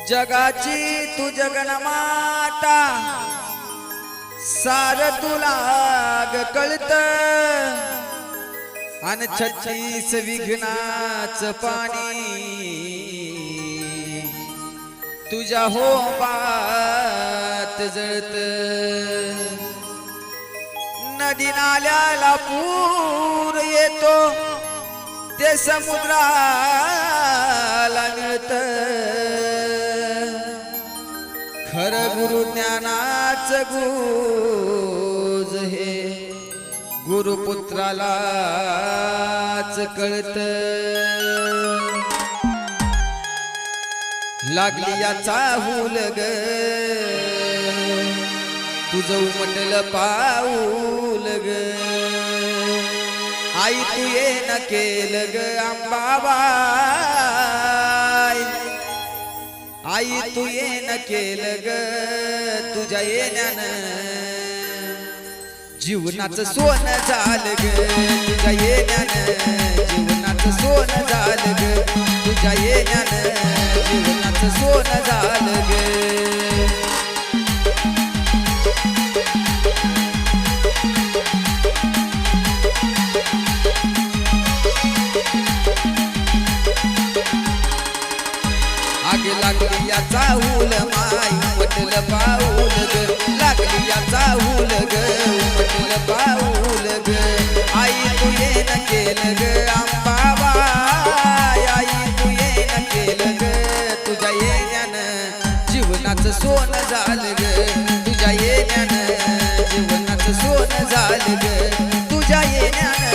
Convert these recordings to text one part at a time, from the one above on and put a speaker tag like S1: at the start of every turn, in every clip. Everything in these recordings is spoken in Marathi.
S1: जगाची तू जगन्माता सार तुला कळत अन 36 विघ्नाच पाणी तुझ्या होमात जळत। नदी नाल्याला पूर येतो ते समुद्राला मिळत। खर गुरु ज्ञानाच गुज हे गुरुपुत्रालाच कळत। लागली याचा हुल ग तुझं उमटलं पाऊल ग। आई तू ये न केलं ग अंबाबाई, आई तू ये न केलं ग तुझ्या येण्यानं जीवनाचं सोनं झालं ग। तुझ्या येण्यानं जीवनाचं सोनं झालं ग। तुझ्या येण्यानं जीवनाचं सोनं झालं ग। आग लागली याचा हुल माई उमटलं पाऊल ग। लागली याचा हुल ग उमटलं पाऊल ग। आई तू ये न केलं ग अंबाबाई, आई तू ये न केलं ग तुझ्या येण्यानं जीवनाचं सोनं झालं ग। तुझ्या येण्यानं जीवनाचं सोनं झालं ग। तुझ्या येण्यानं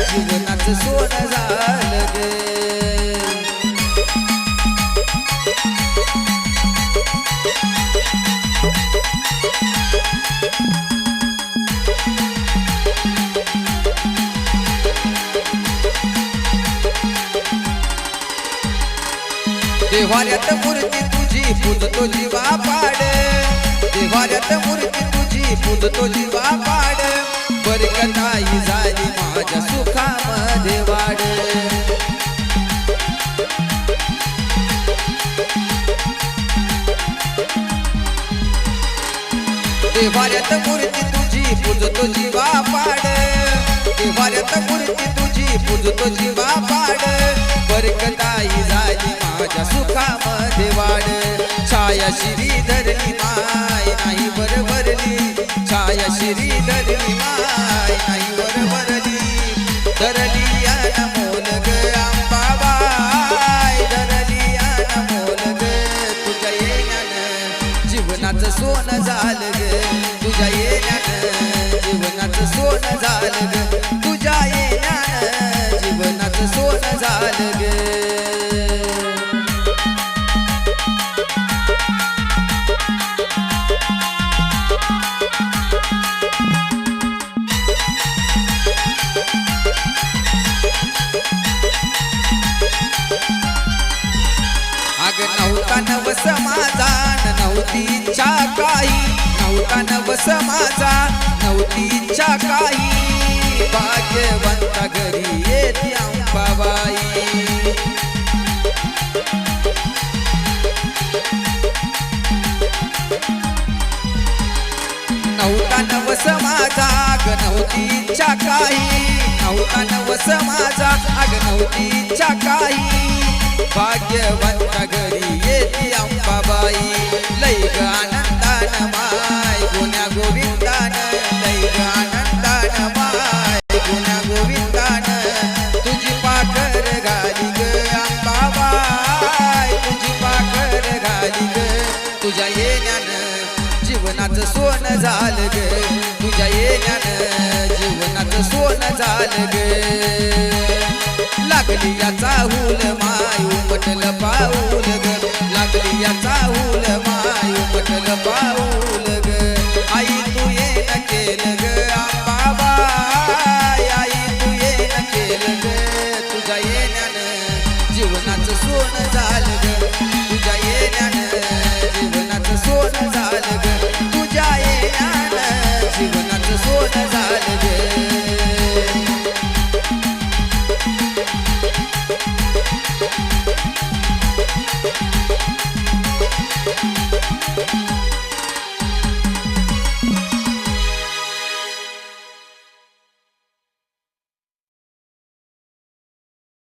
S1: जीवनाचं सोनं झालं ग। देवाऱ्यात मूर्ती तुझी पूजतो जीवा पाड। देवाऱ्यात मूर्ती तुझी पूजतो जीवा पाड। बरकताई झाली माझ्या सुखामध्ये वाढ। देवाऱ्यात मूर्ती तुझी पूजतो जीवा पाड। देवाऱ्यात मूर्ती तुझी पूजतो जीवा पाड। बरकताई झाली माझ्या सुखामध्ये वाढ। छाया श्री धरली माय नाही बरबरली, छाया श्री धरली माय नाही बरबरली। धरली अनमोल ग अंबाबाई, धरली अनमोल ग तुझ्या येण्यानं जीवनाचं सोनं झालं ग। तुझ्या येण्यानं जीवनाचं सोनं झालं ग। तुझ्या येण्यानं जीवनाचं सोनं झालं ग। अग नव्हता नवस माझा नव्हती इच्छा काही, नव्हता नवस माझा नव्हती इच्छा काही। भाग्यवंता घरी येते अंबाबाई, नव्हता नवस माझा अग नव्हती इच्छा काही, नव्हता नवस माझा अग नव्हती इच्छा काही। भाग्यवंता घरी येते अंबाबाई, लय ग आनंदान माय गुण्या गोविंदान, लय ग आनंदान माय गुण्या गोविंदान। तुझी पाखर घाली ग अंबाबाई, तुझी पाखर घाली ग। तुझ्या येण्यानं जीवनाचं सोनं झालं ग। तुझ्या येण्यानं जीवनाचं सोनं झालं ग। लागली याचा हुल माय उमटलं पाऊल ग। लागली याचा हुल माय उमटलं पाऊल ग। आई तू ये न केलं ग अंबाबाई, आई तू ये न केलं ग तुझ्या येण्यानं जीवनाचं सोनं झालं ग।